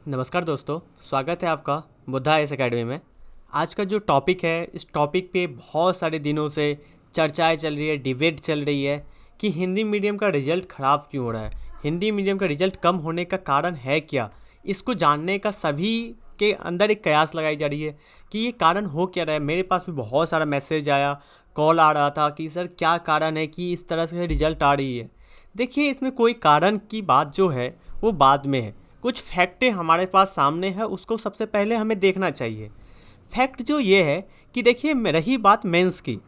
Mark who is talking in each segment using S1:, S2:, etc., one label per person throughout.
S1: नमस्कार दोस्तों, स्वागत है आपका बुद्धा आईएएस एकेडमी में। आज का जो टॉपिक है, इस टॉपिक पे बहुत सारे दिनों से चर्चाएं चल रही है, डिबेट चल रही है कि हिंदी मीडियम का रिज़ल्ट ख़राब क्यों हो रहा है, हिंदी मीडियम का रिज़ल्ट कम होने का कारण है क्या। इसको जानने का सभी के अंदर एक कयास लगाई जा रही है कि ये कारण हो क्या रहा है। मेरे पास भी बहुत सारा मैसेज आया, कॉल आ रहा था कि सर क्या कारण है कि इस तरह से रिज़ल्ट आ रही है। देखिए, इसमें कोई कारण की बात जो है वो बाद में है। कुछ फैक्टें हमारे पास सामने है, उसको सबसे पहले हमें देखना चाहिए। फैक्ट जो ये है कि देखिए, रही बात मेंस की,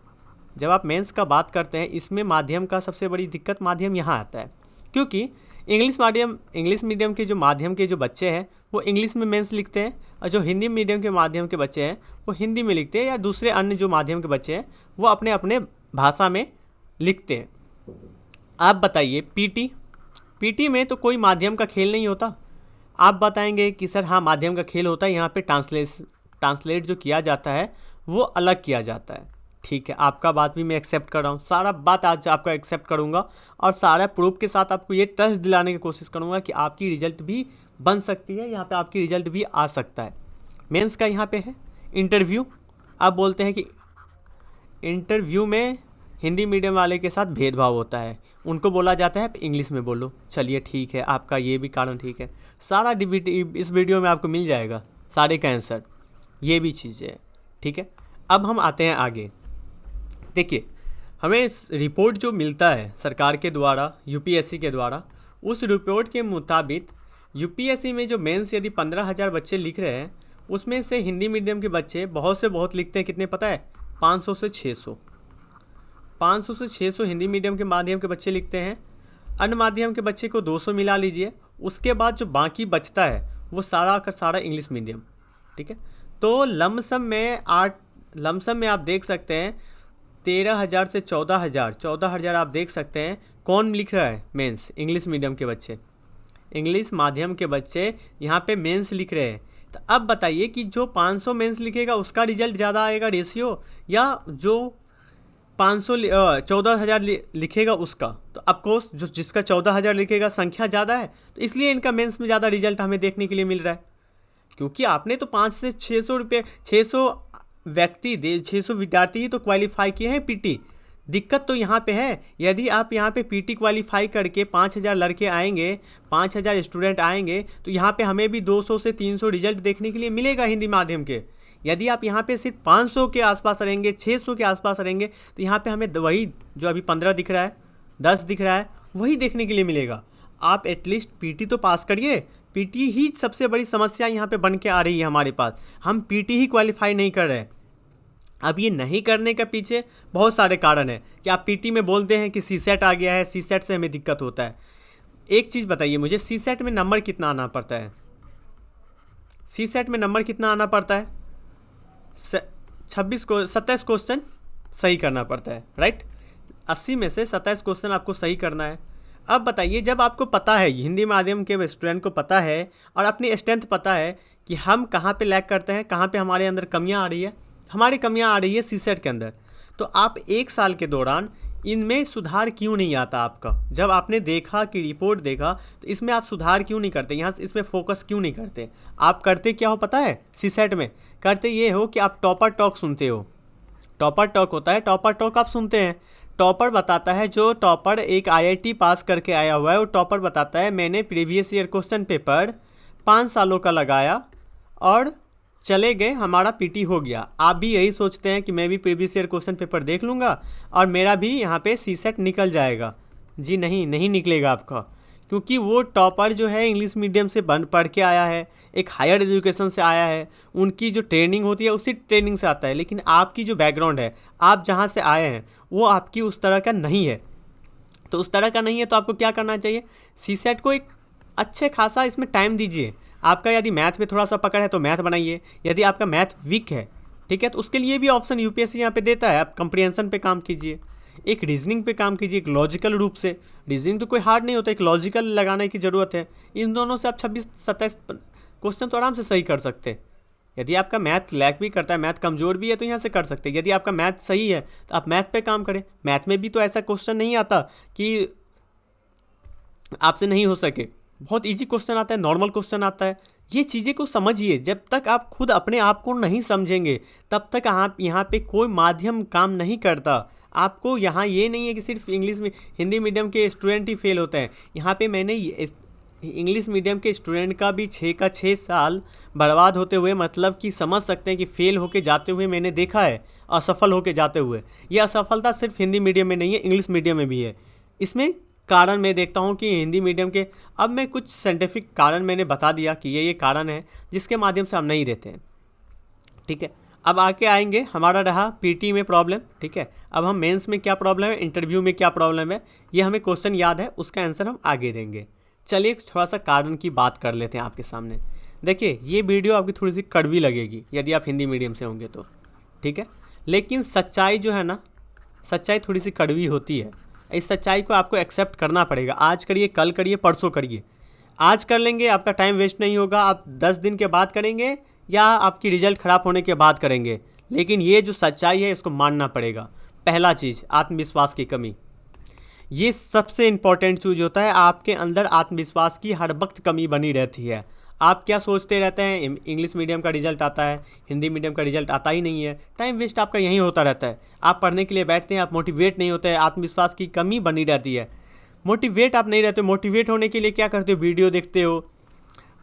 S1: जब आप मेंस का बात करते हैं, इसमें माध्यम का सबसे बड़ी दिक्कत माध्यम यहाँ आता है, क्योंकि इंग्लिश मीडियम के जो माध्यम के जो बच्चे हैं वो इंग्लिश में मेंस लिखते हैं, और जो हिंदी मीडियम के माध्यम के बच्चे हैं वो हिंदी में लिखते हैं, या दूसरे अन्य जो माध्यम के बच्चे हैं वो अपने अपने भाषा में लिखते हैं। आप बताइए, पीटी में तो कोई माध्यम का खेल नहीं होता। आप बताएंगे कि सर हाँ, माध्यम का खेल होता है, यहाँ पे ट्रांसलेट जो किया जाता है वो अलग किया जाता है। ठीक है, आपका बात भी मैं एक्सेप्ट कर रहा हूँ, सारा बात आज आपका एक्सेप्ट करूँगा और सारा प्रूफ के साथ आपको ये ट्रस्ट दिलाने की कोशिश करूँगा कि आपकी रिजल्ट भी बन सकती है, यहाँ पे आपकी रिजल्ट भी आ सकता है। मेंस का यहाँ पे है इंटरव्यू। आप बोलते हैं कि इंटरव्यू में हिंदी मीडियम वाले के साथ भेदभाव होता है, उनको बोला जाता है इंग्लिश में बोलो। चलिए ठीक है, आपका ये भी कारण ठीक है, सारा डिबेट इस वीडियो में आपको मिल जाएगा, सारे का आंसर, ये भी चीज़ें हैं। ठीक है, अब हम आते हैं आगे। देखिए, हमें रिपोर्ट जो मिलता है सरकार के द्वारा, यूपीएससी के द्वारा, उस रिपोर्ट के मुताबिक यूपीएससी में जो मेंस यदि 15,000 बच्चे लिख रहे हैं, उसमें से हिंदी मीडियम के बच्चे बहुत से बहुत लिखते हैं। कितने पता है? 500 से 600। 500 से 600 हिंदी मीडियम के माध्यम के बच्चे लिखते हैं। अन्य माध्यम के बच्चे को 200 मिला लीजिए। उसके बाद जो बाकी बचता है वो सारा का सारा इंग्लिश मीडियम। ठीक है, तो लमसम में आप देख सकते हैं 13,000 से 14,000 आप देख सकते हैं कौन लिख रहा है मेंस, इंग्लिश मीडियम के बच्चे, इंग्लिश माध्यम के बच्चे यहाँ पे मेंस लिख रहे हैं। तो अब बताइए कि जो 500 मेंस लिखेगा उसका रिजल्ट ज़्यादा आएगा रेशियो, या जो 14,000 लिखेगा उसका। तो ऑफकोर्स जो जिसका 14,000 लिखेगा संख्या ज़्यादा है, तो इसलिए इनका मेंस में ज़्यादा रिजल्ट हमें देखने के लिए मिल रहा है। क्योंकि आपने तो 5 से 600 600 विद्यार्थी ही तो क्वालिफाई किए हैं पीटी। दिक्कत तो यहाँ पे है, यदि आप यहाँ पे पीटी क्वालिफाई करके 5,000 लड़के आएंगे, 5,000 स्टूडेंट आएंगे, तो यहाँ पे हमें भी 200 से 300 रिजल्ट देखने के लिए मिलेगा हिंदी माध्यम के। यदि आप यहाँ पे सिर्फ 500 के आसपास रहेंगे, 600 के आसपास रहेंगे, तो यहाँ पे हमें वही जो अभी 15 दिख रहा है, 10 दिख रहा है, वही देखने के लिए मिलेगा। आप एटलीस्ट पीटी तो पास करिए। पीटी ही सबसे बड़ी समस्या यहाँ पे बन के आ रही है हमारे पास, हम पीटी ही क्वालिफाई नहीं कर रहे। अब ये नहीं करने के पीछे बहुत सारे कारण हैं कि आप पीटी में बोलते हैं कि सीसेट आ गया है, सीसेट से हमें दिक्कत होता है। एक चीज़ बताइए मुझे, सीसेट में नंबर कितना आना पड़ता है? सीसेट में नंबर कितना आना पड़ता है? 27 क्वेश्चन सही करना पड़ता है, राइट। 80 में से 27 क्वेश्चन आपको सही करना है। अब बताइए, जब आपको पता है, हिंदी माध्यम के स्टूडेंट को पता है और अपनी स्ट्रेंथ पता है कि हम कहाँ पे लैग करते हैं, कहाँ पे हमारे अंदर कमियाँ आ रही है, हमारी कमियाँ आ रही है सीसेट के अंदर, तो आप 1 साल के दौरान इनमें सुधार क्यों नहीं आता आपका? जब आपने देखा कि रिपोर्ट देखा, तो इसमें आप सुधार क्यों नहीं करते, यहाँ इसमें फोकस क्यों नहीं करते? आप करते क्या हो पता है? सीसेट में करते ये हो कि आप टॉपर टॉक सुनते हो। टॉपर टॉक होता है, टॉपर टॉक आप सुनते हैं। टॉपर बताता है, जो टॉपर एक आईआईटी पास करके आया हुआ है, वो टॉपर बताता है मैंने प्रीवियस ईयर क्वेश्चन पेपर 5 सालों का लगाया और चले गए, हमारा पीटी हो गया। आप भी यही सोचते हैं कि मैं भी प्रीवियस ईयर क्वेश्चन पेपर देख लूँगा और मेरा भी यहाँ पे सीसेट निकल जाएगा। जी नहीं, नहीं निकलेगा आपका, क्योंकि वो टॉपर जो है इंग्लिश मीडियम से पढ़ के आया है, एक हायर एजुकेशन से आया है, उनकी जो ट्रेनिंग होती है उसी ट्रेनिंग से आता है। लेकिन आपकी जो बैकग्राउंड है, आप जहाँ से आए हैं, वो आपकी उस तरह का नहीं है। तो उस तरह का नहीं है तो आपको क्या करना चाहिए? सीसेट को एक अच्छे खासा इसमें टाइम दीजिए। आपका यदि मैथ में थोड़ा सा पकड़ है तो मैथ बनाइए। यदि आपका मैथ वीक है, ठीक है, तो उसके लिए भी ऑप्शन यूपीएससी यहाँ पे देता है। आप कंप्रीहेंशन पे काम कीजिए, एक रीजनिंग पे काम कीजिए, एक लॉजिकल रूप से। रीजनिंग तो कोई हार्ड नहीं होता, एक लॉजिकल लगाने की ज़रूरत है। इन दोनों से आप 26-27 क्वेश्चन तो आराम से सही कर सकते हैं। यदि आपका मैथ लैक भी करता है, मैथ कमज़ोर भी है, तो यहाँ से कर सकते हैं। यदि आपका मैथ सही है तो आप मैथ पे काम करें। मैथ में भी तो ऐसा क्वेश्चन नहीं आता कि आपसे नहीं हो सके, बहुत इजी क्वेश्चन आता है, नॉर्मल क्वेश्चन आता है। ये चीज़ें को समझिए। जब तक आप खुद अपने आप को नहीं समझेंगे तब तक आप यहाँ पे कोई माध्यम काम नहीं करता। आपको यहाँ ये नहीं है कि सिर्फ इंग्लिश में हिंदी मीडियम के स्टूडेंट ही फेल होते हैं। यहाँ पे मैंने इंग्लिश मीडियम के स्टूडेंट का भी 6 साल बर्बाद होते हुए, मतलब कि समझ सकते हैं कि फ़ेल होके जाते हुए मैंने देखा है, असफल होके जाते हुए। ये असफलता सिर्फ हिंदी मीडियम में नहीं है, इंग्लिश मीडियम में भी है। इसमें कारण मैं देखता हूँ कि हिंदी मीडियम के, अब मैं कुछ साइंटिफिक कारण मैंने बता दिया कि ये कारण है जिसके माध्यम से हम नहीं रहते हैं। ठीक है, अब आके आएंगे, हमारा रहा पीटी में प्रॉब्लम। ठीक है, अब हम मेंस में क्या प्रॉब्लम है, इंटरव्यू में क्या प्रॉब्लम है, ये हमें क्वेश्चन याद है, उसका आंसर हम आगे देंगे। चलिए थोड़ा सा कारण की बात कर लेते हैं आपके सामने। देखिए ये वीडियो आपकी थोड़ी सी कड़वी लगेगी यदि आप हिंदी मीडियम से होंगे तो, ठीक है, लेकिन सच्चाई जो है ना, सच्चाई थोड़ी सी कड़वी होती है। इस सच्चाई को आपको एक्सेप्ट करना पड़ेगा। आज करिए, कल करिए, परसों करिए। आज कर लेंगे, आपका टाइम वेस्ट नहीं होगा। आप 10 दिन के बाद करेंगे या आपकी रिजल्ट ख़राब होने के बाद करेंगे, लेकिन ये जो सच्चाई है इसको मानना पड़ेगा। पहला चीज़, आत्मविश्वास की कमी। ये सबसे इम्पॉर्टेंट चीज़ होता है। आपके अंदर आत्मविश्वास की हर वक्त कमी बनी रहती है। आप क्या सोचते रहते हैं, इंग्लिश मीडियम का रिजल्ट आता है, हिंदी मीडियम का रिजल्ट आता ही नहीं है, टाइम वेस्ट आपका यहीं होता रहता है। आप पढ़ने के लिए बैठते हैं, आप मोटिवेट नहीं होते हैं, आत्मविश्वास की कमी बनी रहती है। मोटिवेट आप नहीं रहते। मोटिवेट होने के लिए क्या करते हो, वीडियो देखते हो।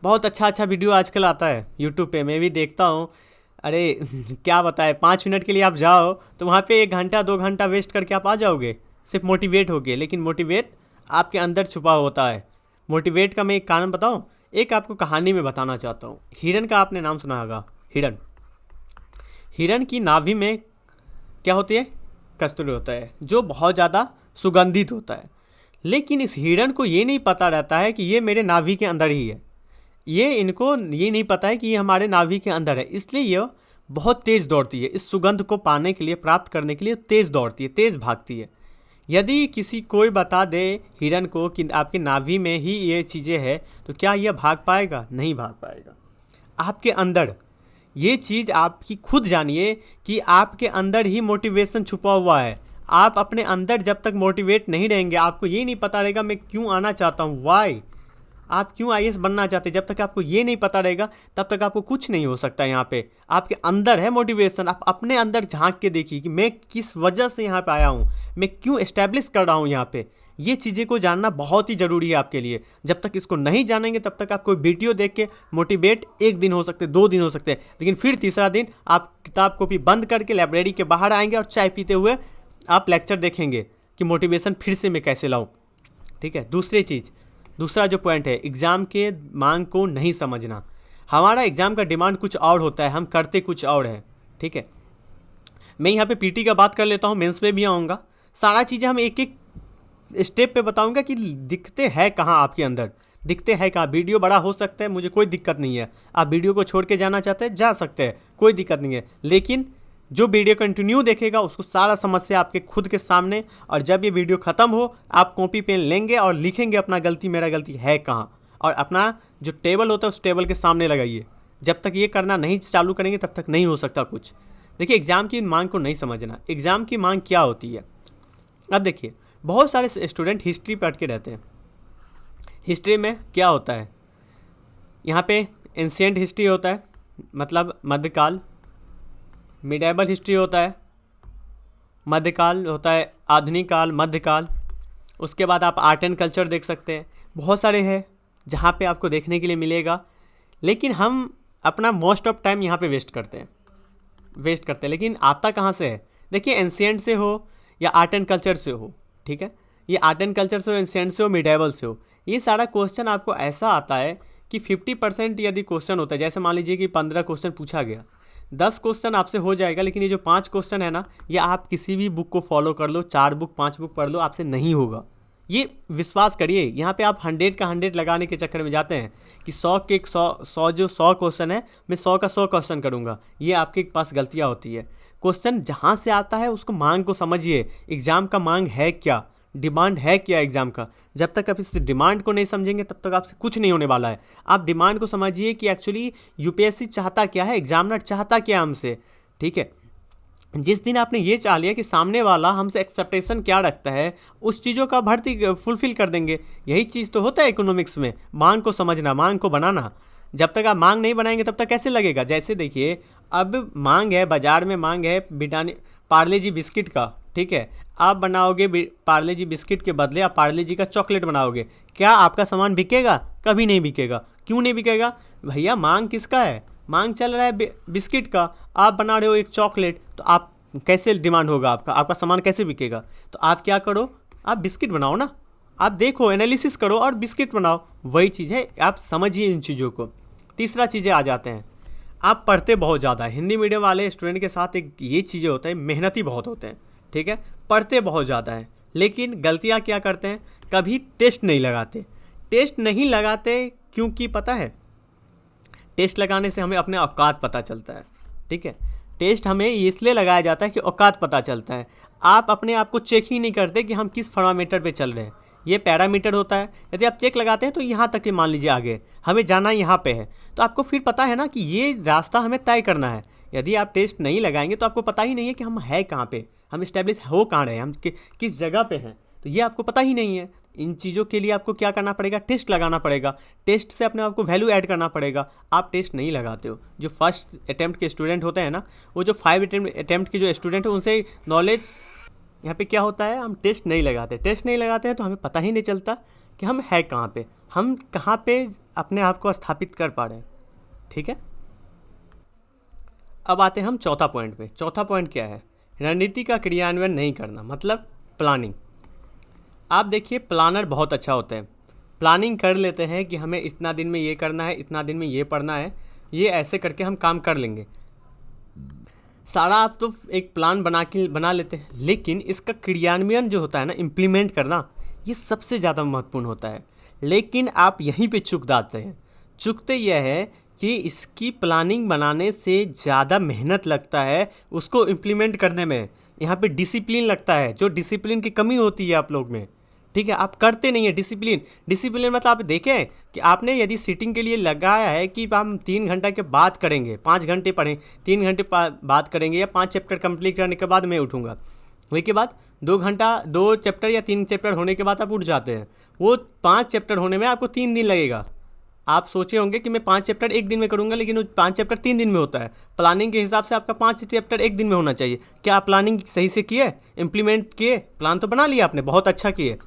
S1: बहुत अच्छा वीडियो आजकल आता है यूट्यूब पे, मैं भी देखता हूँ। अरे क्या बताए, 5 मिनट के लिए आप जाओ तो वहाँ पे 1 घंटा 2 घंटा वेस्ट करके आप आ जाओगे सिर्फ मोटिवेट होके। लेकिन मोटिवेट आपके अंदर छुपा होता है। मोटिवेट का मैं एक कारण बताऊँ, एक आपको कहानी में बताना चाहता हूँ। हिरन का आपने नाम सुना होगा। हिरन की नाभि में क्या होती है, कस्तूरी होता है, जो बहुत ज़्यादा सुगंधित होता है। लेकिन इस हिरन को ये नहीं पता रहता है कि ये मेरे नाभि के अंदर ही है। इनको ये नहीं पता है कि ये हमारे नाभि के अंदर है, इसलिए ये बहुत तेज़ दौड़ती है। इस सुगंध को पाने के लिए, प्राप्त करने के लिए तेज़ दौड़ती है, तेज़ भागती है। यदि कोई बता दे हिरन को कि आपके नाभि में ही ये चीज़ें हैं, तो क्या यह भाग पाएगा? नहीं भाग पाएगा। आपके अंदर ये चीज़ आपकी खुद जानिए कि आपके अंदर ही मोटिवेशन छुपा हुआ है। आप अपने अंदर जब तक मोटिवेट नहीं रहेंगे, आपको ये नहीं पता रहेगा मैं क्यों आना चाहता हूँ, वाई, आप क्यों आईएएस बनना चाहते हैं, जब तक आपको ये नहीं पता रहेगा तब तक आपको कुछ नहीं हो सकता। यहाँ पे आपके अंदर है मोटिवेशन। आप अपने अंदर झांक के देखिए कि मैं किस वजह से यहाँ पे आया हूँ, मैं क्यों एस्टैब्लिश कर रहा हूँ यहाँ पे। ये चीज़ें को जानना बहुत ही ज़रूरी है आपके लिए। जब तक इसको नहीं जानेंगे तब तक आप कोई वीडियो देख के मोटिवेट 1 दिन हो सकते, 2 दिन हो सकते हैं, लेकिन फिर तीसरा दिन आप किताब कॉपी बंद करके लाइब्रेरी के बाहर आएंगे और चाय पीते हुए आप लेक्चर देखेंगे कि मोटिवेशन फिर से मैं कैसे लाऊँ। ठीक है, दूसरा जो पॉइंट है, एग्ज़ाम के मांग को नहीं समझना। हमारा एग्ज़ाम का डिमांड कुछ और होता है, हम करते कुछ और है। ठीक है, मैं यहाँ पे पीटी का बात कर लेता हूँ, मेंस पे भी आऊँगा। सारा चीज़ें हम एक एक स्टेप पे बताऊँगा कि दिखते हैं कहाँ आपके अंदर, दिखते हैं कहाँ। वीडियो बड़ा हो सकता है, मुझे कोई दिक्कत नहीं है। आप वीडियो को छोड़ के जाना चाहते हैं, जा सकते हैं, कोई दिक्कत नहीं है। लेकिन जो वीडियो कंटिन्यू देखेगा उसको सारा समस्या आपके खुद के सामने, और जब ये वीडियो ख़त्म हो आप कॉपी पेन लेंगे और लिखेंगे अपना गलती, मेरा गलती है कहाँ, और अपना जो टेबल होता है उस टेबल के सामने लगाइए। जब तक ये करना नहीं चालू करेंगे तब तक नहीं हो सकता कुछ। देखिए, एग्ज़ाम की मांग को नहीं समझना। एग्ज़ाम की मांग क्या होती है, अब देखिए, बहुत सारे स्टूडेंट हिस्ट्री पढ़ के रहते हैं। हिस्ट्री में क्या होता है, यहाँ पे एंशिएंट हिस्ट्री होता है, मतलब मध्यकाल। मिडेवल हिस्ट्री होता है, मध्यकाल होता है, आधुनिक काल, मध्यकाल। उसके बाद आप आर्ट एंड कल्चर देख सकते हैं। बहुत सारे हैं जहाँ पे आपको देखने के लिए मिलेगा, लेकिन हम अपना मोस्ट ऑफ टाइम यहाँ पे वेस्ट करते हैं। लेकिन आता कहाँ से है, देखिए, एंशिएंट से हो या आर्ट एंड कल्चर से हो। ठीक है, ये आर्ट एंड कल्चर से हो, एंशिएंट से हो, मिडेवल से हो, ये सारा क्वेश्चन आपको ऐसा आता है कि 50% यदि क्वेश्चन होता है, जैसे मान लीजिए कि 15 क्वेश्चन पूछा गया, 10 क्वेश्चन आपसे हो जाएगा। लेकिन ये जो 5 क्वेश्चन है ना, ये आप किसी भी बुक को फॉलो कर लो, 4 बुक 5 बुक पढ़ लो, आपसे नहीं होगा। ये विश्वास करिए। यहाँ पे आप 100 का 100 लगाने के चक्कर में जाते हैं कि 100 के 100 जो 100 क्वेश्चन है, मैं 100 का 100 क्वेश्चन करूँगा। ये आपके पास गलतियाँ होती है। क्वेश्चन जहाँ से आता है उसको मांग को समझिए। एग्ज़ाम का मांग है क्या, डिमांड है क्या एग्ज़ाम का। जब तक आप इस डिमांड को नहीं समझेंगे तब तक आपसे कुछ नहीं होने वाला है। आप डिमांड को समझिए कि एक्चुअली यूपीएससी चाहता क्या है, एग्जामिनर चाहता क्या हमसे। ठीक है, जिस दिन आपने ये चाह लिया कि सामने वाला हमसे एक्सेप्टेशन क्या रखता है, उस चीज़ों का भर्ती फुलफिल कर देंगे। यही चीज़ तो होता है इकोनॉमिक्स में, मांग को समझना, मांग को बनाना। जब तक आप मांग नहीं बनाएंगे तब तक कैसे लगेगा। जैसे देखिए, अब मांग है, बाज़ार में मांग है ब्रिटानिया पार्ले जी बिस्किट का, ठीक है, आप बनाओगे पार्ले जी बिस्किट के बदले आप पार्ले जी का चॉकलेट बनाओगे, क्या आपका सामान बिकेगा? कभी नहीं बिकेगा। क्यों नहीं बिकेगा? भैया मांग किसका है? मांग चल रहा है बिस्किट का, आप बना रहे हो एक चॉकलेट, तो आप कैसे डिमांड होगा आपका? आपका सामान कैसे बिकेगा? तो आप क्या करो, आप बिस्किट बनाओ ना, आप देखो, एनालिसिस करो और बिस्किट बनाओ। वही चीज़ है, आप समझिए इन चीज़ों को। तीसरा चीज़ें आ जाते हैं, आप पढ़ते बहुत ज़्यादा है। हिंदी मीडियम वाले स्टूडेंट के साथ एक ये चीज़ें होता है, मेहनती बहुत होते हैं, ठीक है, पढ़ते बहुत ज़्यादा है, लेकिन गलतियाँ क्या करते हैं, कभी टेस्ट नहीं लगाते। टेस्ट नहीं लगाते क्योंकि पता है, टेस्ट लगाने से हमें अपने औकात पता चलता है, ठीक है। टेस्ट हमें इसलिए लगाया जाता है कि औकात पता चलता है। आप अपने आप को चेक ही नहीं करते कि हम किस थर्मामीटर पे चल रहे हैं। ये पैरामीटर होता है, यदि आप चेक लगाते हैं तो यहाँ तक के मान लीजिए आगे हमें जाना यहाँ पे है, तो आपको फिर पता है ना कि ये रास्ता हमें तय करना है। यदि आप टेस्ट नहीं लगाएंगे तो आपको पता ही नहीं है कि हम है कहाँ पे, हम इस्टेब्लिश हो कहाँ रहे हैं, हम किस जगह पे हैं, तो ये आपको पता ही नहीं है। इन चीज़ों के लिए आपको क्या करना पड़ेगा, टेस्ट लगाना पड़ेगा, टेस्ट से अपने आप को वैल्यू ऐड करना पड़ेगा। आप टेस्ट नहीं लगाते हो। जो फर्स्ट अटैम्प्ट के स्टूडेंट होते हैं ना, वो जो 5 अटैम्प्ट के जो स्टूडेंट है उनसे नॉलेज यहाँ पे क्या होता है, हम टेस्ट नहीं लगाते। टेस्ट नहीं लगाते हैं तो हमें पता ही नहीं चलता कि हम है कहाँ पे, हम कहाँ पे अपने आप को स्थापित कर पा रहे हैं, ठीक है। अब आते हैं हम चौथा पॉइंट पे। चौथा पॉइंट क्या है, रणनीति का क्रियान्वयन नहीं करना, मतलब प्लानिंग। आप देखिए, प्लानर बहुत अच्छा होता है, प्लानिंग कर लेते हैं कि हमें इतना दिन में ये करना है, इतना दिन में ये पढ़ना है, ये ऐसे करके हम काम कर लेंगे। सारा आप तो एक प्लान बना लेते हैं, लेकिन इसका क्रियान्वयन जो होता है ना, इम्प्लीमेंट करना, ये सबसे ज़्यादा महत्वपूर्ण होता है। लेकिन आप यहीं पे चूक जाते हैं। चूकते यह है कि इसकी प्लानिंग बनाने से ज़्यादा मेहनत लगता है उसको इम्प्लीमेंट करने में। यहाँ पे डिसिप्लिन लगता है, जो डिसिप्लिन की कमी होती है आप लोग में, ठीक है। आप करते नहीं है डिसिप्लिन। डिसिप्लिन मतलब आप देखें कि आपने यदि सीटिंग के लिए लगाया है कि हम 3 घंटा के बाद करेंगे, 5 घंटे पढ़ें, 3 घंटे बाद करेंगे, या 5 चैप्टर कंप्लीट करने के बाद मैं उठूँगा, उसके बाद 2 घंटा 2 चैप्टर या 3 चैप्टर होने के बाद आप उठ जाते हैं। वो 5 चैप्टर होने में आपको 3 दिन लगेगा। आप सोचे होंगे कि मैं 5 चैप्टर एक दिन में करूंगा, लेकिन वो 5 चैप्टर 3 दिन में होता है। प्लानिंग के हिसाब से आपका 5 चैप्टर एक दिन में होना चाहिए। क्या आप प्लानिंग सही से किए, इम्प्लीमेंट किए? प्लान तो बना लिया आपने, बहुत अच्छा किए।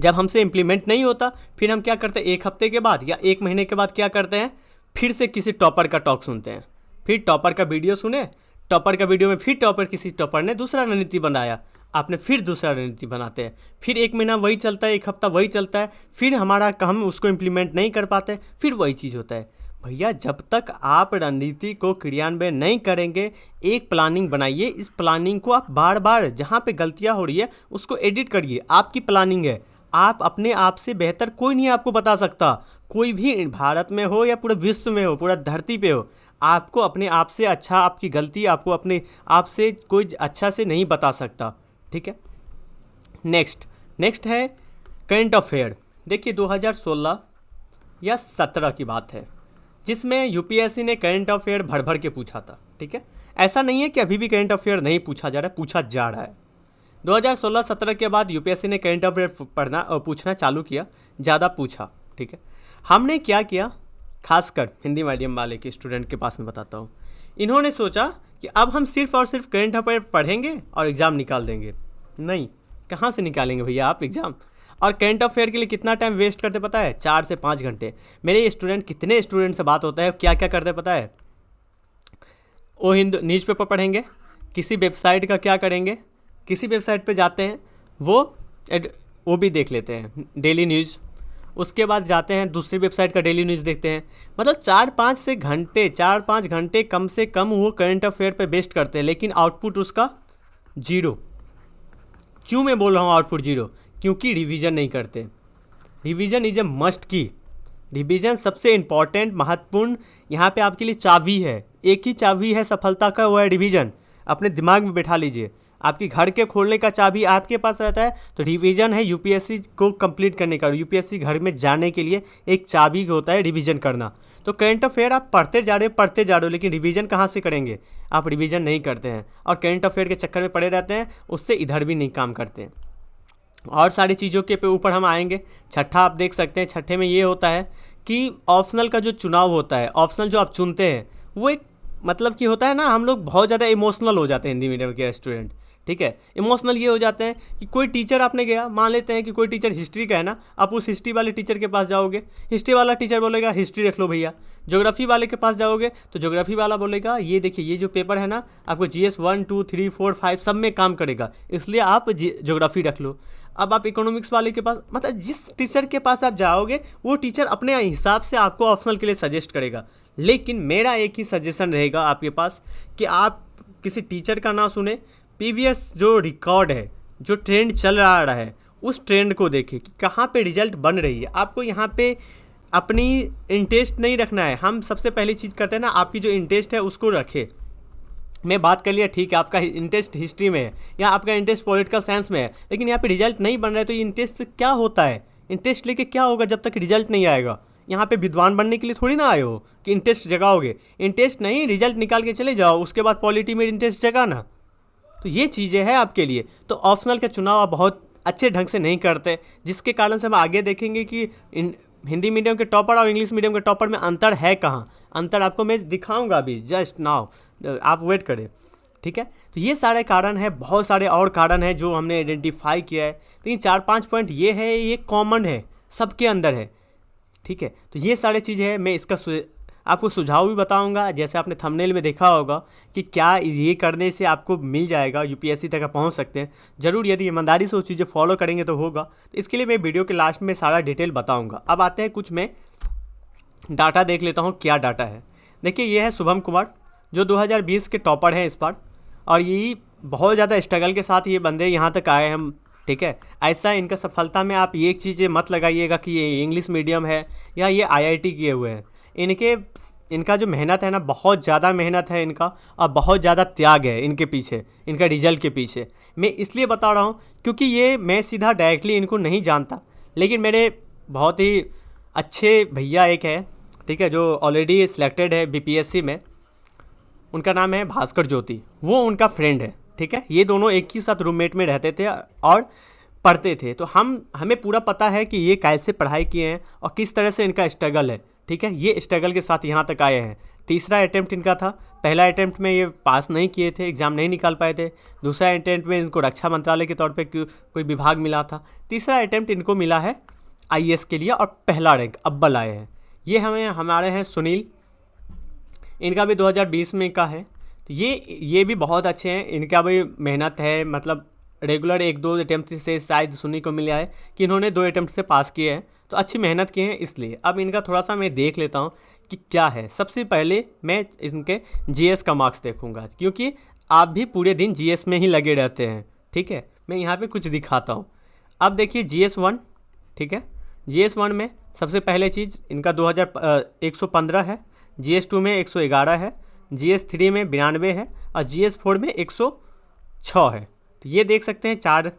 S1: जब हमसे इम्प्लीमेंट नहीं होता, फिर हम क्या करते हैं, 1 हफ्ते के बाद या 1 महीने के बाद क्या करते हैं, फिर से किसी टॉपर का टॉक सुनते हैं, फिर टॉपर का वीडियो सुने, टॉपर का वीडियो में फिर किसी टॉपर ने दूसरा रणनीति बनाया, आपने फिर दूसरा रणनीति बनाते हैं, फिर 1 महीना वही चलता है, 1 हफ्ता वही चलता है, फिर हम उसको इम्प्लीमेंट नहीं कर पाते, फिर वही चीज़ होता है। भैया, जब तक आप रणनीति को क्रियान्वयन नहीं करेंगे, एक प्लानिंग बनाइए, इस प्लानिंग को आप बार बार जहाँ पे गलतियाँ हो रही है उसको एडिट करिए। आपकी प्लानिंग है, आप अपने आप से बेहतर कोई नहीं आपको बता सकता। कोई भी भारत में हो या पूरे विश्व में हो, पूरा धरती पे हो, आपको अपने आप से अच्छा, आपकी गलती आपको अपने आप से कोई अच्छा से नहीं बता सकता, ठीक है। नेक्स्ट है करंट अफेयर। देखिए 2016 या 17 की बात है, जिसमें यूपीएससी ने करंट अफेयर भर भर के पूछा था, ठीक है। ऐसा नहीं है कि अभी भी करंट अफेयर नहीं पूछा जा रहा है, पूछा जा रहा है। 2016-17 के बाद यूपीएससी ने करंट अफेयर पूछना चालू किया, ज़्यादा पूछा, ठीक है। हमने क्या किया, खासकर हिंदी मीडियम वाले के स्टूडेंट के पास में बताता हूँ, इन्होंने सोचा कि अब हम सिर्फ और सिर्फ करंट अफेयर पढ़ेंगे और एग्ज़ाम निकाल देंगे। नहीं, कहाँ से निकालेंगे भैया आप एग्ज़ाम? और करंट अफेयर के लिए कितना टाइम वेस्ट करते पता है? 4 से 5 घंटे। मेरे स्टूडेंट, कितने स्टूडेंट से बात होता है, क्या क्या करते पता है? वो न्यूज़पेपर पढ़ेंगे, किसी वेबसाइट का क्या करेंगे, किसी वेबसाइट पे जाते हैं, वो भी देख लेते हैं डेली न्यूज़, उसके बाद जाते हैं दूसरी वेबसाइट का डेली न्यूज़ देखते हैं। मतलब 4-5 घंटे कम से कम वो करंट अफेयर पे वेस्ट करते हैं, लेकिन आउटपुट उसका जीरो। क्यों मैं बोल रहा हूँ आउटपुट जीरो? क्योंकि रिवीजन नहीं करते। रिवीजन इज ए मस्ट की। रिवीजन सबसे इम्पॉर्टेंट, महत्वपूर्ण, यहाँ पे आपके लिए चाबी है। एक ही चाबी है सफलता का, वो है रिवीजन। अपने दिमाग में बैठा लीजिए, आपकी घर के खोलने का चाबी आपके पास रहता है, तो रिवीजन है यूपीएससी को कंप्लीट करने का। यूपीएससी घर में जाने के लिए एक चाबी होता है रिवीजन करना। तो करंट अफेयर आप पढ़ते जा रहे हो, लेकिन रिवीजन कहाँ से करेंगे? आप रिवीजन नहीं करते हैं और करंट अफेयर के चक्कर में पड़े रहते हैं, उससे इधर भी नहीं काम करते हैं। और सारी चीज़ों के ऊपर हम आएंगे। छठा आप देख सकते हैं, छठे में ये होता है कि ऑप्शनल का जो चुनाव होता है, ऑप्शनल जो आप चुनते हैं, वो एक मतलब कि होता है ना, हम लोग बहुत ज़्यादा इमोशनल हो जाते हैं हिंदी मीडियम के स्टूडेंट। ठीक है, इमोशनल ये हो जाते हैं कि कोई टीचर आपने गया, मान लेते हैं कि कोई टीचर हिस्ट्री का है ना, आप उस हिस्ट्री वाले टीचर के पास जाओगे, हिस्ट्री वाला टीचर बोलेगा हिस्ट्री रख लो भैया। ज्योग्राफी वाले के पास जाओगे तो ज्योग्राफी वाला बोलेगा ये देखिए ये जो पेपर है ना, आपको GS 1 2 3 4 5 सब में काम करेगा, इसलिए आप ज्योग्राफी रख लो। अब आप इकोनॉमिक्स वाले के पास, मतलब जिस टीचर के पास आप जाओगे वो टीचर अपने हिसाब से आपको ऑप्शनल के लिए सजेस्ट करेगा। लेकिन मेरा एक ही सजेशन रहेगा आपके पास कि आप किसी टीचर का ना सुने, प्रीवियस जो रिकॉर्ड है, जो ट्रेंड चल रहा है, उस ट्रेंड को देखें कि कहाँ पे रिजल्ट बन रही है। आपको यहाँ पे अपनी इंटरेस्ट नहीं रखना है, हम सबसे पहली चीज़ करते हैं ना, आपकी जो इंटरेस्ट है उसको रखें। मैं बात कर लिया, ठीक है, आपका इंटरेस्ट हिस्ट्री में है या आपका इंटरेस्ट पॉलिटिकल साइंस में है, लेकिन यहाँ पे रिजल्ट नहीं बन रहा है, तो ये इंटरेस्ट क्या होता है? इंटरेस्ट लेके क्या होगा जब तक रिजल्ट नहीं आएगा? यहाँ पे विद्वान बनने के लिए थोड़ी ना आए हो कि इंटरेस्ट जगाओगे। इंटरेस्ट नहीं, रिजल्ट निकाल के चले जाओ, उसके बाद पॉलिटी में इंटरेस्ट जगाना। तो ये चीज़ें हैं आपके लिए। तो ऑप्शनल का चुनाव आप बहुत अच्छे ढंग से नहीं करते, जिसके कारण से हम आगे देखेंगे कि हिंदी मीडियम के टॉपर और इंग्लिश मीडियम के टॉपर में अंतर है कहाँ। अंतर आपको मैं दिखाऊंगा अभी, जस्ट नाउ, आप वेट करें। ठीक है, तो ये सारे कारण हैं, बहुत सारे और कारण हैं जो हमने आइडेंटिफाई किया है, लेकिन 4-5 पॉइंट ये है, ये कॉमन है, सबके अंदर है। ठीक है, तो ये सारी चीज़ें हैं। मैं इसका आपको सुझाव भी बताऊंगा, जैसे आपने थंबनेल में देखा होगा कि क्या ये करने से आपको मिल जाएगा, UPSC तक पहुंच सकते हैं। ज़रूर, यदि ईमानदारी से वो चीज़ें फॉलो करेंगे तो होगा। तो इसके लिए मैं वीडियो के लास्ट में सारा डिटेल बताऊंगा। अब आते हैं कुछ, मैं डाटा देख लेता हूँ क्या डाटा है। देखिए, ये है शुभम कुमार जो 2020 के टॉपर हैं इस बार, और ये बहुत ज़्यादा स्ट्रगल के साथ ये बंदे यहाँ तक आए हैं। ठीक है, ऐसा इनका सफलता में आप ये चीज़ें मत लगाइएगा कि ये इंग्लिश मीडियम है या ये IIT किए हुए हैं। इनका जो मेहनत है ना, बहुत ज़्यादा मेहनत है इनका, और बहुत ज़्यादा त्याग है इनके पीछे, इनका रिजल्ट के पीछे। मैं इसलिए बता रहा हूँ क्योंकि ये मैं सीधा डायरेक्टली इनको नहीं जानता, लेकिन मेरे बहुत ही अच्छे भैया एक है, ठीक है, जो ऑलरेडी सिलेक्टेड है BPSC में। उनका नाम है भास्कर ज्योति, वो उनका फ्रेंड है। ठीक है, ये दोनों एक ही साथ रूममेट में रहते थे और पढ़ते थे, तो हमें पूरा पता है कि ये कैसे पढ़ाई किए हैं और किस तरह से इनका स्ट्रगल है। ठीक है, ये स्ट्रगल के साथ यहाँ तक आए हैं। तीसरा अटेम्प्ट इनका था, पहला अटेम्प्ट में ये पास नहीं किए थे, एग्ज़ाम नहीं निकाल पाए थे। दूसरा अटेम्प्ट में इनको रक्षा मंत्रालय के तौर पे कोई विभाग मिला था। तीसरा अटेम्प्ट इनको मिला है IAS के लिए, और पहला रैंक अव्वल आए हैं। ये हमारे हैं सुनील, इनका भी 2020 में का है। तो ये भी बहुत अच्छे हैं, इनका भी मेहनत है, मतलब रेगुलर 1-2 अटैम्प्ट से शायद सुनने को मिला है कि इन्होंने 2 अटैम्प्ट से पास किए हैं, तो अच्छी मेहनत किए हैं इसलिए। अब इनका थोड़ा सा मैं देख लेता हूँ कि क्या है। सबसे पहले मैं इनके GS का मार्क्स देखूँगा, क्योंकि आप भी पूरे दिन GS में ही लगे रहते हैं। ठीक है, मैं यहाँ पे कुछ दिखाता हूँ। अब देखिए GS 1, ठीक है, GS 1 में सबसे पहले चीज़ इनका 115 है, GS 2 में 111 है, GS 3 में 92 है, और GS 4 में 106 है। तो ये देख सकते हैं 4।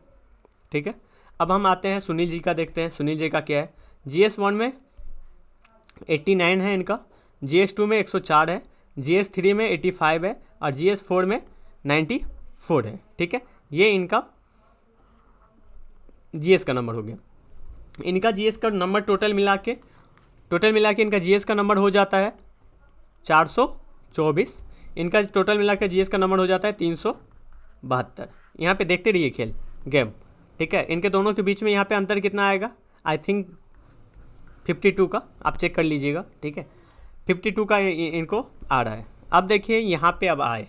S1: ठीक है, अब हम आते हैं सुनील जी का, देखते हैं सुनील जी का क्या है। GS 1 में 89 है इनका, GS 2 में 104 है, GS 3 में 85 है, और GS 4 में 94 है। ठीक है, ये इनका GS का नंबर हो गया। इनका GS का नंबर टोटल मिला के इनका GS का नंबर हो जाता है 424। इनका टोटल मिला के GS का नंबर हो जाता है 372। यहाँ पे देखते रहिए खेल गेम। ठीक है, इनके दोनों के बीच में यहाँ पे अंतर कितना आएगा, आई थिंक 52 का, आप चेक कर लीजिएगा। ठीक है, 52 का इनको आ रहा है। अब देखिए यहाँ पे अब आए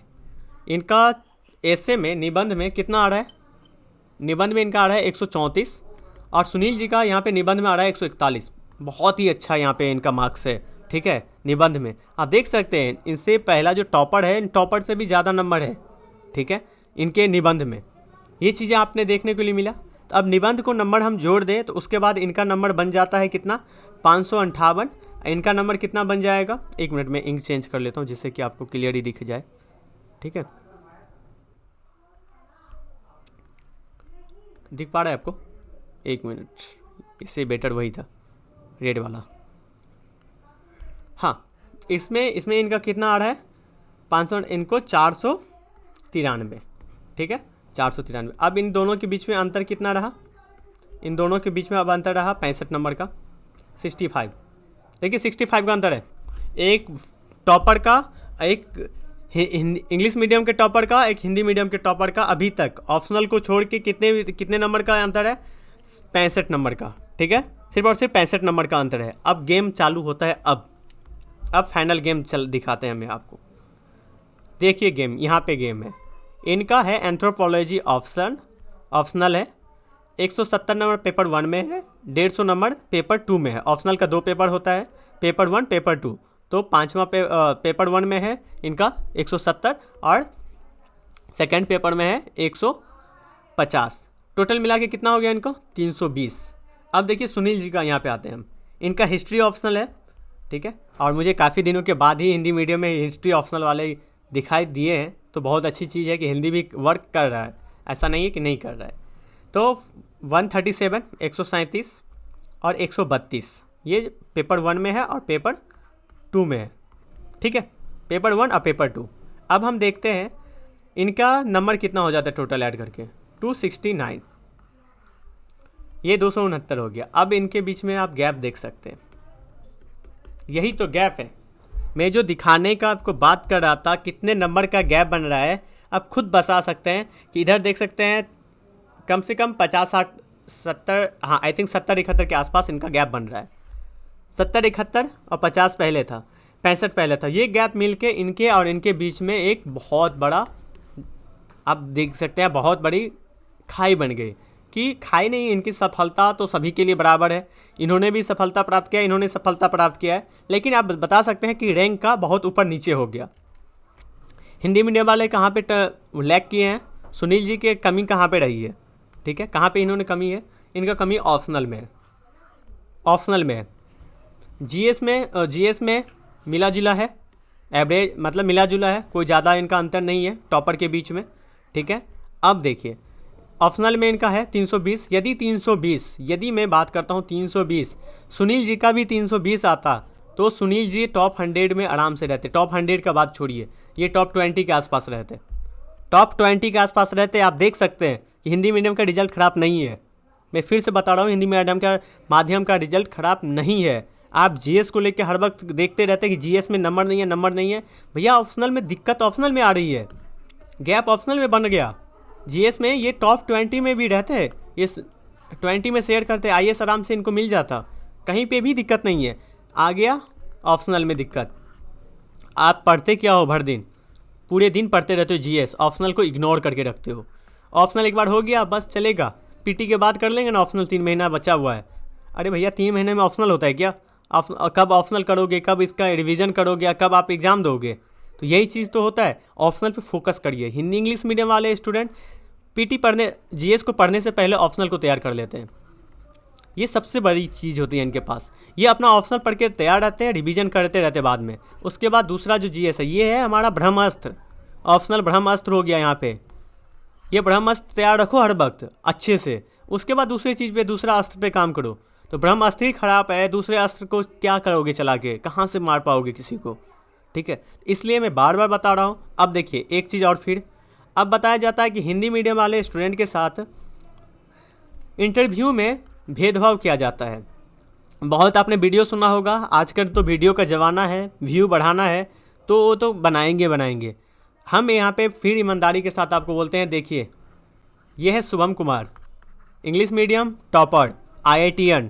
S1: इनका ऐसे में निबंध में कितना आ रहा है, निबंध में इनका आ रहा है 134, और सुनील जी का यहाँ पे निबंध में आ रहा है 141। बहुत ही अच्छा यहाँ पे इनका मार्क्स है। ठीक है, निबंध में आप देख सकते हैं इनसे पहला जो टॉपर है, इन टॉपर से भी ज़्यादा नंबर है। ठीक है, इनके निबंध में ये चीज़ें आपने देखने के लिए मिला। तो अब निबंध को नंबर हम जोड़ दें तो उसके बाद इनका नंबर बन जाता है कितना, 558। इनका नंबर कितना बन जाएगा, 1 मिनट में इंक चेंज कर लेता हूँ जिससे कि आपको क्लियरली दिख जाए। ठीक है, दिख पा रहा है आपको, 1 मिनट, इससे बेटर वही था रेड वाला। हाँ, इसमें इनका कितना आ रहा है, 500, इनको 493। ठीक है, 493। अब इन दोनों के बीच में अंतर कितना रहा, इन दोनों के बीच में अब अंतर रहा 65 नंबर का, 65। देखिए 65 का अंतर है, एक टॉपर का, एक इंग्लिश मीडियम के टॉपर का, एक हिंदी मीडियम के टॉपर का। अभी तक ऑप्शनल को छोड़ के कितने नंबर का अंतर है? 65 नंबर का, ठीक है, सिर्फ और सिर्फ 65 नंबर का अंतर है। अब गेम चालू होता है, अब फाइनल गेम दिखाते हैं हमें आपको। देखिए गेम, यहाँ पे गेम है, इनका है एंथ्रोपोलॉजी ऑप्शनल है, 170 नंबर पेपर 1 में है, 150 नंबर पेपर 2 में है। ऑप्शनल का 2 पेपर होता है, पेपर 1 पेपर 2, तो 5वां पेपर 1 में है इनका 170 और सेकंड पेपर में है 150। टोटल मिला के कितना हो गया इनको? 320। अब देखिए सुनील जी का यहाँ पे आते हैं हम। इनका हिस्ट्री ऑप्शनल है, ठीक है, और मुझे काफ़ी दिनों के बाद ही हिंदी मीडियम में हिस्ट्री ऑप्शनल वाले दिखाई दिए हैं, तो बहुत अच्छी चीज़ है कि हिंदी भी वर्क कर रहा है, ऐसा नहीं है कि नहीं कर रहा है। तो 137, 137 और 132 ये पेपर 1 में है और पेपर 2 में है, ठीक है, पेपर 1 और पेपर 2। अब हम देखते हैं इनका नंबर कितना हो जाता है टोटल ऐड करके, 269, ये 269 हो गया। अब इनके बीच में आप गैप देख सकते हैं, यही तो गैप है। मैं जो दिखाने का आपको बात कर रहा था, कितने नंबर का गैप बन रहा है, आप खुद बता सकते हैं कि इधर देख सकते हैं कम से कम 50, 60, 70, हाँ आई थिंक 70, 71 के आसपास इनका गैप बन रहा है। 70, 71 और 50 पहले था, 65 पहले था। ये गैप मिलके इनके और इनके बीच में एक बहुत बड़ा, आप देख सकते हैं, बहुत बड़ी खाई बन गई। कि खाई नहीं, इनकी सफलता तो सभी के लिए बराबर है, इन्होंने भी सफलता प्राप्त किया, इन्होंने सफलता प्राप्त किया है, लेकिन आप बता सकते हैं कि रैंक का बहुत ऊपर नीचे हो गया। हिंदी मीडियम वाले कहाँ पे लैग किए हैं, सुनील जी के कमी कहाँ पे रही है, ठीक है, कहाँ पे इन्होंने कमी है? इनका कमी ऑप्शनल में है, ऑप्शनल में है। जीएस में मिला जुला है, एवरेज मतलब मिला जुला है, कोई ज़्यादा इनका अंतर नहीं है टॉपर के बीच में, ठीक है। अब देखिए ऑप्शनल में इनका है 320, यदि मैं बात करता हूँ 320, सुनील जी का भी 320 आता तो सुनील जी टॉप 100 में आराम से रहते। टॉप 100 का बात छोड़िए, ये टॉप 20 के आसपास रहते, टॉप 20 के आसपास रहते। आप देख सकते हैं कि हिंदी मीडियम का रिजल्ट ख़राब नहीं है, मैं फिर से बता रहा हूँ, हिंदी मीडियम का माध्यम का रिजल्ट ख़राब नहीं है। आप जीएस को लेकर हर वक्त देखते रहते हैं कि जीएस में नंबर नहीं है, भैया ऑप्शनल में दिक्कत ऑप्शनल में आ रही है, गैप ऑप्शनल में बन गया। जीएस में ये टॉप 20 में भी रहते हैं, ये 20 में शेयर करते, आईएएस आराम से इनको मिल जाता, कहीं पे भी दिक्कत नहीं है। आ गया ऑप्शनल में दिक्कत। आप पढ़ते क्या हो भर दिन, पूरे दिन पढ़ते रहते हो जीएस, ऑप्शनल को इग्नोर करके रखते हो। ऑप्शनल एक बार हो गया बस चलेगा, पीटी के बाद कर लेंगे ना, ऑप्शनल 3 महीना बचा हुआ है। अरे भैया 3 महीने में ऑप्शनल होता है क्या? कब ऑप्शनल करोगे, कब इसका रिवीजन करोगे, कब आप एग्ज़ाम दोगे? तो यही चीज़ तो होता है। ऑप्शनल पे फोकस करिए। हिंदी इंग्लिश मीडियम वाले स्टूडेंट पीटी पढ़ने, जीएस को पढ़ने से पहले ऑप्शनल को तैयार कर लेते हैं, ये सबसे बड़ी चीज़ होती है इनके पास। ये अपना ऑप्शनल पढ़ के तैयार रहते हैं, रिवीजन करते रहते बाद में। उसके बाद दूसरा जो जीएस है, ये है हमारा ब्रह्मास्त्र, ऑप्शनल ब्रह्मास्त्र हो गया यहाँ पे। ये ब्रह्मास्त्र तैयार रखो हर वक्त अच्छे से, उसके बाद दूसरी चीज़ पे, दूसरा अस्त्र पे काम करो। तो ब्रह्मास्त्र ही खराब है, दूसरे अस्त्र को क्या करोगे चला के, कहाँ से मार पाओगे किसी को, ठीक है। इसलिए मैं बार बार बता रहा हूँ। अब देखिए एक चीज़ और फिर, अब बताया जाता है कि हिंदी मीडियम वाले स्टूडेंट के साथ इंटरव्यू में भेदभाव किया जाता है। बहुत आपने वीडियो सुना होगा, आजकल तो वीडियो का ज़माना है, व्यू बढ़ाना है तो वो तो बनाएंगे। हम यहाँ पे फिर ईमानदारी के साथ आपको बोलते हैं, देखिए ये है Shubham Kumar, English medium topper, IITian,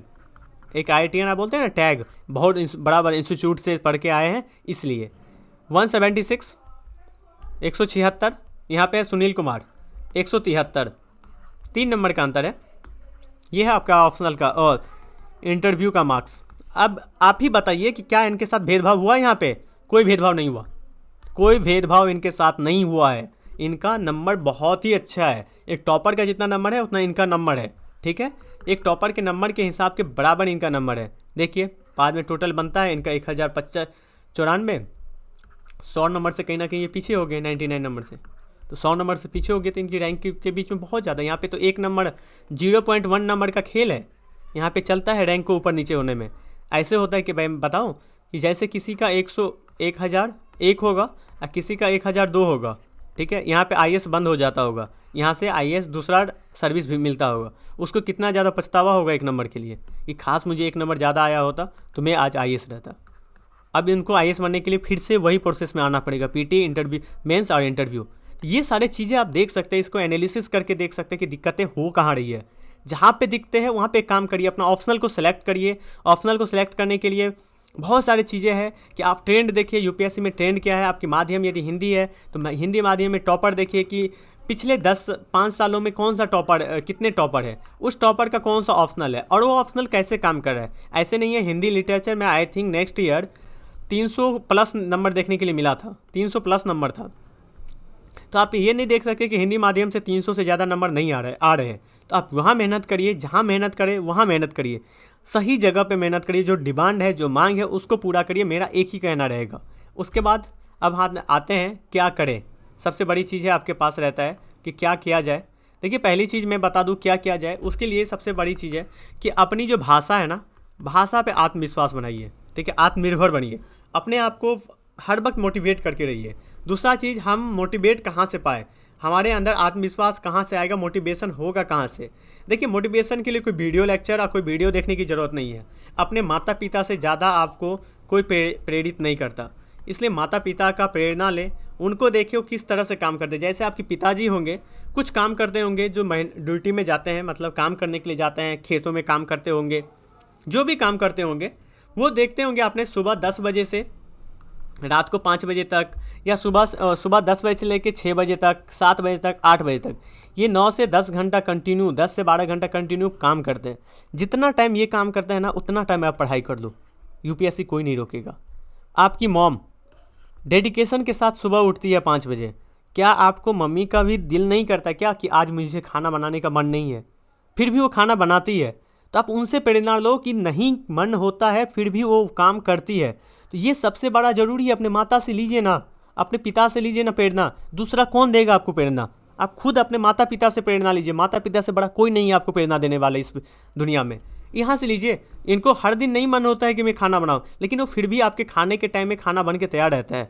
S1: एक IITian आप बोलते हैं ना टैग, बहुत बड़ा इंस्टीट्यूट से पढ़ के आए हैं, इसलिए 176, 176। यहाँ पे है सुनील कुमार 173, 3 नंबर का अंतर है। ये है आपका ऑप्शनल का और इंटरव्यू का मार्क्स। अब आप ही बताइए कि क्या इनके साथ भेदभाव हुआ? यहाँ पे कोई भेदभाव नहीं हुआ, कोई भेदभाव इनके साथ नहीं हुआ है। इनका नंबर बहुत ही अच्छा है, एक टॉपर का जितना नंबर है उतना इनका नंबर है, ठीक है। एक टॉपर के नंबर के हिसाब के बराबर इनका नंबर है। देखिए बाद में टोटल बनता है इनका 1094, 100 नंबर से कहीं ना कहीं ये पीछे हो गए, 99 नंबर से, तो 100 नंबर से पीछे हो गए, तो इनकी रैंक के बीच में बहुत ज़्यादा, यहाँ पे तो 1 नंबर 0.1 नंबर का खेल है, यहाँ पे चलता है रैंक को ऊपर नीचे होने में। ऐसे होता है कि भाई मैं बताऊँ कि जैसे किसी का 1001 होगा और किसी का 1002 होगा, ठीक है। यहाँ पे IAS बंद हो जाता होगा, यहाँ से IAS दूसरा सर्विस भी मिलता होगा, उसको कितना ज़्यादा पछतावा होगा एक नंबर के लिए कि खास मुझे एक नंबर ज़्यादा आया होता तो मैं आज आईएएस रहता। अब इनको आईएएस बनने के लिए फिर से वही प्रोसेस में आना पड़ेगा, पीटी, इंटरव्यू, मेंस और इंटरव्यू। तो ये सारी चीज़ें आप देख सकते हैं, इसको एनालिसिस करके देख सकते हैं कि दिक्कतें हो कहाँ रही है। जहाँ पे दिखते हैं वहाँ पे काम करिए, अपना ऑप्शनल को सिलेक्ट करिए। ऑप्शनल को सिलेक्ट करने के लिए बहुत सारी चीज़ें हैं कि आप ट्रेंड देखिए, यूपीएससी में ट्रेंड क्या है, आपकी माध्यम यदि हिंदी है तो हिंदी माध्यम में टॉपर देखिए कि पिछले 10-5 सालों में कौन सा टॉपर, कितने टॉपर है, उस टॉपर का कौन सा ऑप्शनल है और वो ऑप्शनल कैसे काम कर रहा है। ऐसे नहीं है, हिंदी लिटरेचर में I think next year 300 plus number देखने के लिए मिला था, 300 प्लस नंबर था। तो आप ये नहीं देख सकते कि हिंदी माध्यम से 300 से ज़्यादा नंबर नहीं आ रहे हैं। तो आप वहाँ मेहनत करिए, जहाँ मेहनत करें वहाँ मेहनत करिए, सही जगह पे मेहनत करिए, जो डिमांड है, जो मांग है उसको पूरा करिए। मेरा एक ही कहना रहेगा। उसके बाद अब हाथ आते हैं क्या करें। सबसे बड़ी चीज़ है आपके पास रहता है कि क्या किया जाए। देखिए, पहली चीज़ मैं बता दूँ क्या किया जाए। उसके लिए सबसे बड़ी चीज़ है कि अपनी जो भाषा है ना, भाषा पे आत्मविश्वास बनाइए, ठीक है, आत्मनिर्भर बनिए, अपने आप को हर वक्त मोटिवेट करके रहिए। दूसरा चीज़, हम मोटिवेट कहाँ से पाए, हमारे अंदर आत्मविश्वास कहाँ से आएगा, मोटिवेशन होगा कहाँ से। देखिए, मोटिवेशन के लिए कोई वीडियो लेक्चर और कोई वीडियो देखने की ज़रूरत नहीं है। अपने माता पिता से ज़्यादा आपको कोई प्रेरित नहीं करता, इसलिए माता पिता का प्रेरणा लें, उनको देखिए किस तरह से काम करते। जैसे आपके पिताजी होंगे, कुछ काम करते होंगे, जो ड्यूटी में जाते हैं, मतलब काम करने के लिए जाते हैं, खेतों में काम करते होंगे, जो भी काम करते होंगे वो देखते होंगे आपने सुबह 10 बजे से रात को 5 बजे तक, या सुबह 10 बजे से लेकर 6 बजे तक, 7 बजे तक, 8 बजे तक, ये 9 से 10 घंटा कंटिन्यू, 10 से 12 घंटा कंटिन्यू काम करते हैं। जितना टाइम ये काम करते हैं ना, उतना टाइम आप पढ़ाई कर लो, यूपीएससी कोई नहीं रोकेगा। आपकी मॉम डेडिकेशन के साथ सुबह उठती है 5 बजे, क्या आपको मम्मी का भी दिल नहीं करता क्या कि आज मुझे खाना बनाने का मन नहीं है, फिर भी वो खाना बनाती है? तो आप उनसे प्रेरणा लो कि नहीं मन होता है फिर भी वो काम करती है। तो ये सबसे बड़ा ज़रूरी है। अपने माता से लीजिए ना, अपने पिता से लीजिए ना प्रेरणा, दूसरा कौन देगा आपको प्रेरणा? आप खुद अपने माता पिता से प्रेरणा लीजिए। माता पिता से बड़ा कोई नहीं है आपको प्रेरणा देने वाला इस दुनिया में, यहाँ से लीजिए। इनको हर दिन नहीं मन होता है कि मैं खाना बनाऊँ, लेकिन वो फिर भी आपके खाने के टाइम में खाना बन के तैयार रहता है।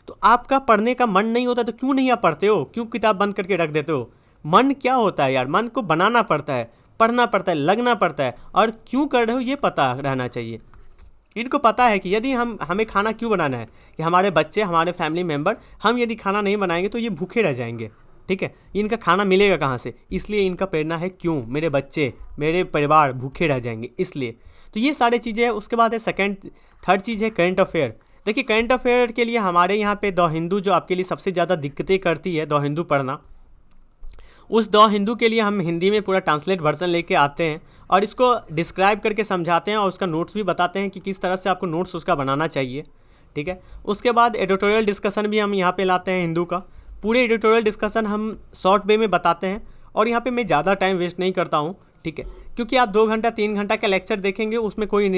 S1: तो आपका पढ़ने का मन नहीं होता तो क्यों नहीं आप पढ़ते हो, क्यों किताब बंद करके रख देते हो? मन क्या होता है यार, मन को बनाना पड़ता है, पढ़ना पड़ता है, लगना पड़ता है, और क्यों कर रहे हो ये पता रहना चाहिए। इनको पता है कि यदि हमें खाना क्यों बनाना है, कि हमारे बच्चे, हमारे फैमिली मेम्बर, हम यदि खाना नहीं बनाएंगे तो ये भूखे रह जाएंगे, ठीक है। इनका खाना मिलेगा कहाँ से? इसलिए इनका प्रेरणा है क्यों, मेरे बच्चे, मेरे परिवार भूखे रह जाएंगे इसलिए। तो ये सारी चीज़ें हैं। उसके बाद है थर्ड चीज़ है करंट अफेयर। देखिए, करंट अफेयर के लिए हमारे यहाँ पे द हिंदू जो आपके लिए सबसे ज़्यादा दिक्कतें करती है, द हिंदू पढ़ना, उस द हिंदू के लिए हम हिंदी में पूरा ट्रांसलेट वर्जन लेके आते हैं और इसको डिस्क्राइब करके समझाते हैं और उसका नोट्स भी बताते हैं कि किस तरह से आपको नोट्स उसका बनाना चाहिए, ठीक है। उसके बाद एडिटोरियल डिस्कशन भी हम यहाँ पे लाते हैं हिंदू का। पूरे एडिटोरियल डिस्कशन हम शॉर्ट वे में बताते हैं और यहाँ पे मैं ज़्यादा टाइम वेस्ट नहीं करता हूँ, ठीक है, क्योंकि आप 2 घंटा 3 घंटा का लेक्चर देखेंगे उसमें कोई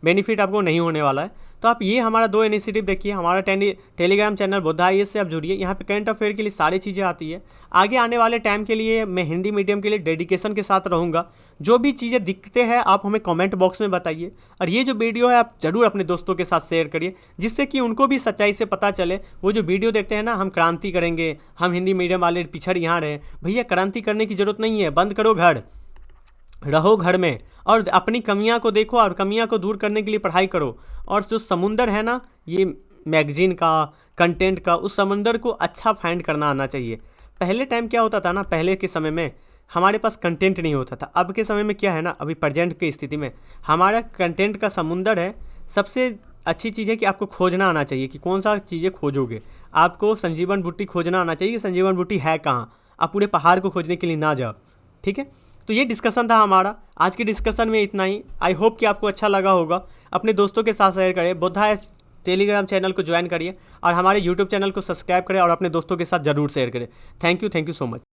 S1: बेनिफिट आपको नहीं होने वाला है। तो आप ये हमारा 2 इनिशिएटिव देखिए। हमारा टेलीग्राम चैनल बुद्धा आईएएस से आप जुड़िए, यहाँ पे करंट अफेयर के लिए सारी चीज़ें आती है। आगे आने वाले टाइम के लिए मैं हिंदी मीडियम के लिए डेडिकेशन के साथ रहूँगा। जो भी चीज़ें दिखते हैं आप हमें कमेंट बॉक्स में बताइए, और ये जो वीडियो है आप ज़रूर अपने दोस्तों के साथ शेयर करिए, जिससे कि उनको भी सच्चाई से पता चले। वो जो वीडियो देखते हैं ना, हम क्रांति करेंगे, हम हिंदी मीडियम वाले पिछड़ यहाँ रहे, भैया क्रांति करने की ज़रूरत नहीं है। बंद करो घर, रहो घर में और अपनी कमियां को देखो और कमियां को दूर करने के लिए पढ़ाई करो। और जो समुंदर है ना, ये मैगजीन का, कंटेंट का, उस समुंदर को अच्छा फाइंड करना आना चाहिए। पहले टाइम क्या होता था ना, पहले के समय में हमारे पास कंटेंट नहीं होता था। अब के समय में क्या है ना, अभी प्रेजेंट की स्थिति में हमारा कंटेंट का समुंदर है। सबसे अच्छी चीज़ है कि आपको खोजना आना चाहिए कि कौन सा चीज़ें खोजोगे। आपको संजीवन बूटी खोजना आना चाहिए कि संजीवन बूटी है कहाँ। आप पूरे पहाड़ को खोजने के लिए ना जाओ, ठीक है। तो ये डिस्कशन था हमारा। आज के डिस्कशन में इतना ही। आई होप कि आपको अच्छा लगा होगा। अपने दोस्तों के साथ शेयर करें, बुद्धा टेलीग्राम चैनल को ज्वाइन करिए और हमारे यूट्यूब चैनल को सब्सक्राइब करें और अपने दोस्तों के साथ ज़रूर शेयर करें। Thank you so much.